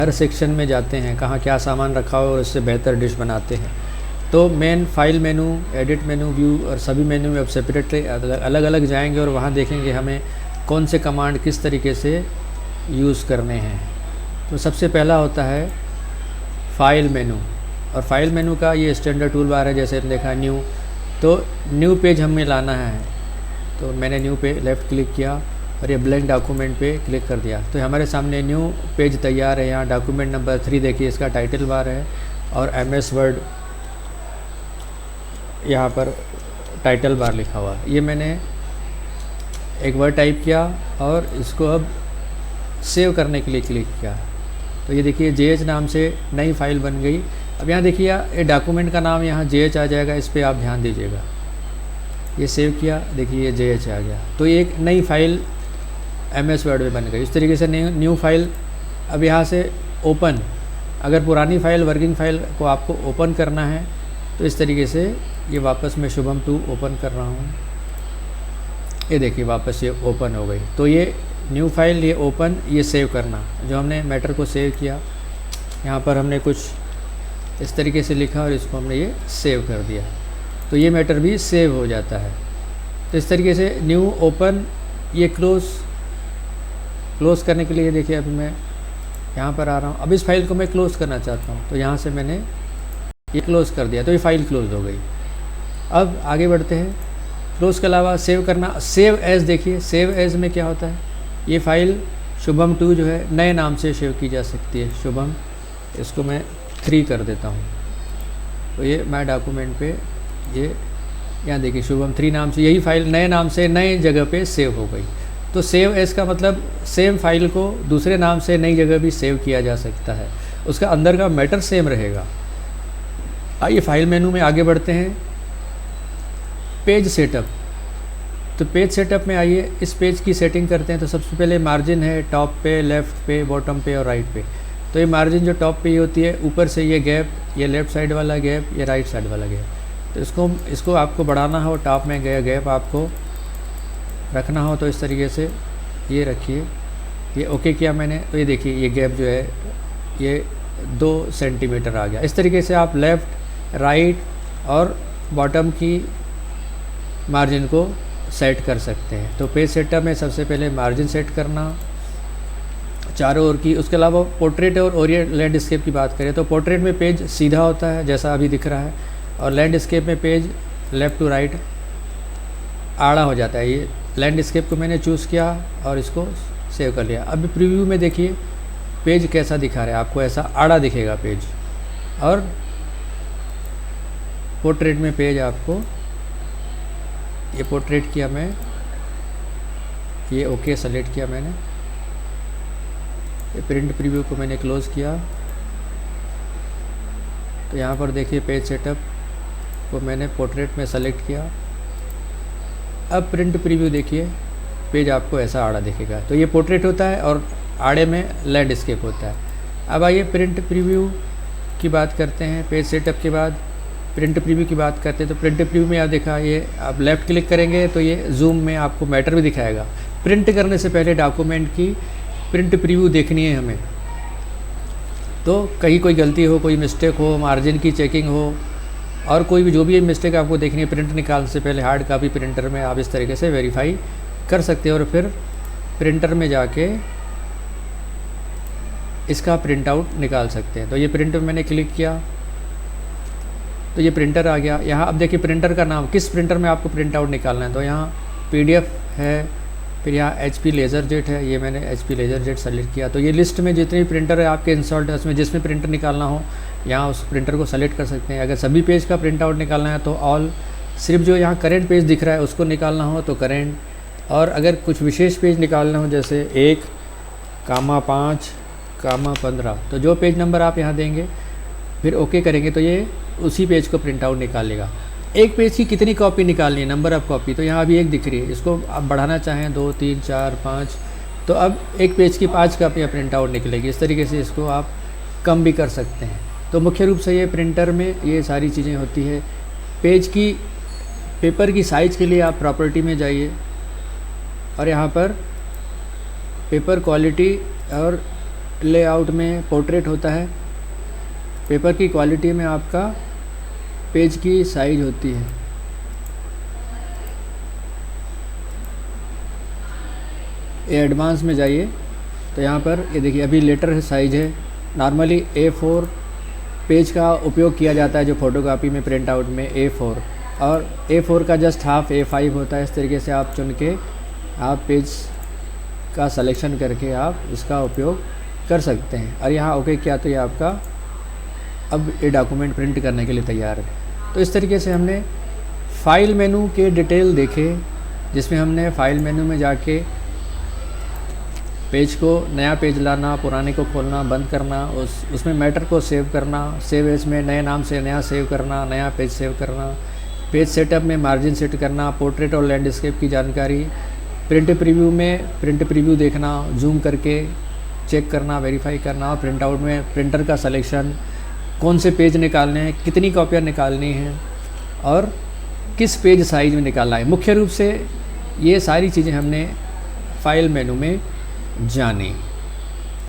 हर section में जाते हैं, कहाँ क्या सामान रखा हो और उससे बेहतर डिश बनाते हैं। तो मेन फाइल मेनू, एडिट मेनू, व्यू और सभी मेनू में अब सेपरेटली अलग अलग जाएंगे और वहाँ देखेंगे हमें कौन से कमांड किस तरीके से यूज़ करने हैं। तो सबसे पहला होता है फाइल मेनू, और फाइल मेनू का ये स्टैंडर्ड टूल बार है, जैसे हमने देखा न्यू। तो न्यू पेज हमें लाना है, तो मैंने न्यू पे लेफ़्ट क्लिक किया और ये ब्लैंक डॉक्यूमेंट पे क्लिक कर दिया, तो हमारे सामने न्यू पेज तैयार है। यहाँ डॉक्यूमेंट नंबर 3 देखिए, इसका टाइटल बार है और MS वर्ड यहाँ पर टाइटल बार लिखा हुआ। ये मैंने एक वर्ड टाइप किया और इसको अब सेव करने के लिए क्लिक किया, तो ये देखिए JH नाम से नई फाइल बन गई। अब यहाँ देखिए ये डॉक्यूमेंट का नाम यहाँ JH आ जाएगा, इस पर आप ध्यान दीजिएगा। ये सेव किया, देखिए ये JH आ गया, तो ये एक नई फाइल MS वर्ड में बन गई। इस तरीके से न्यू फाइल। अब यहाँ से ओपन, अगर पुरानी फाइल वर्किंग फाइल को आपको ओपन करना है तो इस तरीके से ये वापस मैं शुभम 2 ओपन कर रहा हूँ। ये देखिए वापस ये ओपन हो गई। तो ये न्यू फाइल, ये ओपन, ये सेव करना, जो हमने मैटर को सेव किया, यहाँ पर हमने कुछ इस तरीके से लिखा और इसको हमने ये सेव कर दिया, तो ये मैटर भी सेव हो जाता है। तो इस तरीके से न्यू, ओपन, ये क्लोज़ करने के लिए देखिए अभी मैं यहाँ पर आ रहा हूँ। अब इस फाइल को मैं क्लोज़ करना चाहता हूँ, तो यहाँ से मैंने ये क्लोज़ कर दिया, तो ये फाइल क्लोज़ हो गई। अब आगे बढ़ते हैं। क्लोज़ के अलावा सेव करना, सेव एज़, देखिए सेव एज़ में क्या होता है, ये फाइल शुभम 2 जो है नए नाम से सेव की जा सकती है। शुभम, इसको मैं 3 कर देता हूँ, तो ये माय डॉक्यूमेंट पे ये यहाँ देखिए शुभम 3 नाम से यही फाइल नए नाम से नए जगह पे सेव हो गई। तो सेव एज़ का मतलब सेम फाइल को दूसरे नाम से नई जगह भी सेव किया जा सकता है, उसका अंदर का मैटर सेम रहेगा। आइए फाइल मेनू में आगे बढ़ते हैं। पेज सेटअप, तो पेज सेटअप में आइए इस पेज की सेटिंग करते हैं। तो सबसे पहले मार्जिन है, टॉप पे, लेफ़्ट पे, बॉटम पे और राइट पे। तो ये मार्जिन जो टॉप पे ही होती है, ऊपर से ये गैप, ये लेफ़्ट साइड वाला गैप, ये राइट साइड वाला गैप। तो इसको आपको बढ़ाना हो, टॉप में गया गैप आपको रखना हो तो इस तरीके से ये रखिए। ये ओके किया मैंने, तो ये देखिए ये गैप जो है ये 2 सेंटीमीटर आ गया। इस तरीके से आप लेफ़्ट, राइट और बॉटम की मार्जिन को सेट कर सकते हैं। तो पेज सेटअप में सबसे पहले मार्जिन सेट करना चारों ओर की। उसके अलावा पोर्ट्रेट और ओरिएंट लैंडस्केप की बात करें तो पोर्ट्रेट में पेज सीधा होता है जैसा अभी दिख रहा है, और लैंडस्केप में पेज लेफ़्ट टू राइट आड़ा हो जाता है। ये लैंडस्केप को मैंने चूज़ किया और इसको सेव कर लिया। अभी प्रीव्यू में देखिए पेज कैसा दिखा रहा है, आपको ऐसा आड़ा दिखेगा पेज, और पोर्ट्रेट में पेज आपको, ये पोर्ट्रेट किया मैं, ये ओके सेलेक्ट किया मैंने, ये प्रिंट प्रीव्यू को मैंने क्लोज़ किया। तो यहाँ पर देखिए पेज सेटअप को मैंने पोर्ट्रेट में सेलेक्ट किया। अब प्रिंट प्रीव्यू देखिए, पेज आपको ऐसा आड़ा दिखेगा। तो ये पोर्ट्रेट होता है और आड़े में लैंडस्केप होता है। अब आइए प्रिंट प्रीव्यू की बात करते हैं। पेज सेटअप के बाद प्रिंट प्रीव्यू की बात करते हैं। तो प्रिंट प्रीव्यू में आप देखा, ये आप लेफ़्ट क्लिक करेंगे तो ये जूम में आपको मैटर भी दिखाएगा। प्रिंट करने से पहले डॉक्यूमेंट की प्रिंट प्रीव्यू देखनी है हमें, तो कहीं कोई गलती हो, कोई मिस्टेक हो, मार्जिन की चेकिंग हो, और कोई भी जो भी मिस्टेक आपको देखनी है प्रिंट निकालने से पहले हार्ड कापी प्रिंटर में आप इस तरीके से वेरीफाई कर सकते हैं और फिर प्रिंटर में जाके इसका प्रिंट आउट निकाल सकते हैं। तो ये प्रिंट में मैंने क्लिक किया तो ये प्रिंटर आ गया। यहाँ अब देखिए प्रिंटर का नाम, किस प्रिंटर में आपको प्रिंट आउट निकालना है। तो यहाँ PDF है, फिर यहाँ HP लेज़रजेट है, ये मैंने HP लेज़रजेट सेलेक्ट किया। तो ये लिस्ट में जितने भी प्रिंटर है आपके इंस्टॉल्ड है उसमें जिसमें प्रिंटर निकालना हो यहाँ उस प्रिंटर को सेलेक्ट कर सकते हैं। अगर सभी पेज का प्रिंट आउट निकालना है तो ऑल, सिर्फ जो यहाँ करेंट पेज दिख रहा है उसको निकालना हो तो करेंट, और अगर कुछ विशेष पेज निकालना हो जैसे 1,5,15 तो जो पेज नंबर आप यहाँ देंगे फिर ओके करेंगे तो ये उसी पेज को प्रिंट आउट निकाल लेगा। एक पेज की कितनी कॉपी निकालनी है, नंबर ऑफ़ कॉपी, तो यहाँ अभी 1 दिख रही है, इसको आप बढ़ाना चाहें 2, 3, 4, 5, तो अब एक पेज की 5 कापियाँ प्रिंट आउट निकलेगी। इस तरीके से इसको आप कम भी कर सकते हैं। तो मुख्य रूप से ये प्रिंटर में ये सारी चीज़ें होती है। पेज की, पेपर की साइज़ के लिए आप प्रॉपर्टी में जाइए और यहाँ पर पेपर क्वालिटी और लेआउट में पोर्ट्रेट होता है, पेपर की क्वालिटी में आपका पेज की साइज होती है। ये एडवांस में जाइए तो यहाँ पर ये देखिए अभी लेटर साइज है। नॉर्मली A4 पेज का उपयोग किया जाता है जो फ़ोटोकॉपी में प्रिंट आउट में A4, और A4 का जस्ट हाफ A5 होता है। इस तरीके से आप चुन के आप पेज का सिलेक्शन करके आप इसका उपयोग कर सकते हैं। और यहाँ ओके किया तो ये आपका अब ये डॉक्यूमेंट प्रिंट करने के लिए तैयार है। तो इस तरीके से हमने फ़ाइल मेनू के डिटेल देखे, जिसमें हमने फ़ाइल मेनू में जाके पेज को नया पेज लाना, पुराने को खोलना बंद करना, उसमें मैटर को सेव करना, सेव एज में नए नाम से नया सेव करना, नया पेज सेव करना, पेज सेटअप में मार्जिन सेट करना, पोर्ट्रेट और लैंडस्केप की जानकारी, प्रिंट प्रीव्यू में प्रिंट प्रीव्यू देखना, जूम करके चेक करना, वेरीफाई करना, और प्रिंट आउट में प्रिंटर का सिलेक्शन, कौन से पेज निकालने हैं, कितनी कॉपियाँ निकालनी हैं और किस पेज साइज में निकालना है। मुख्य रूप से ये सारी चीज़ें हमने फ़ाइल मेनू में जानी।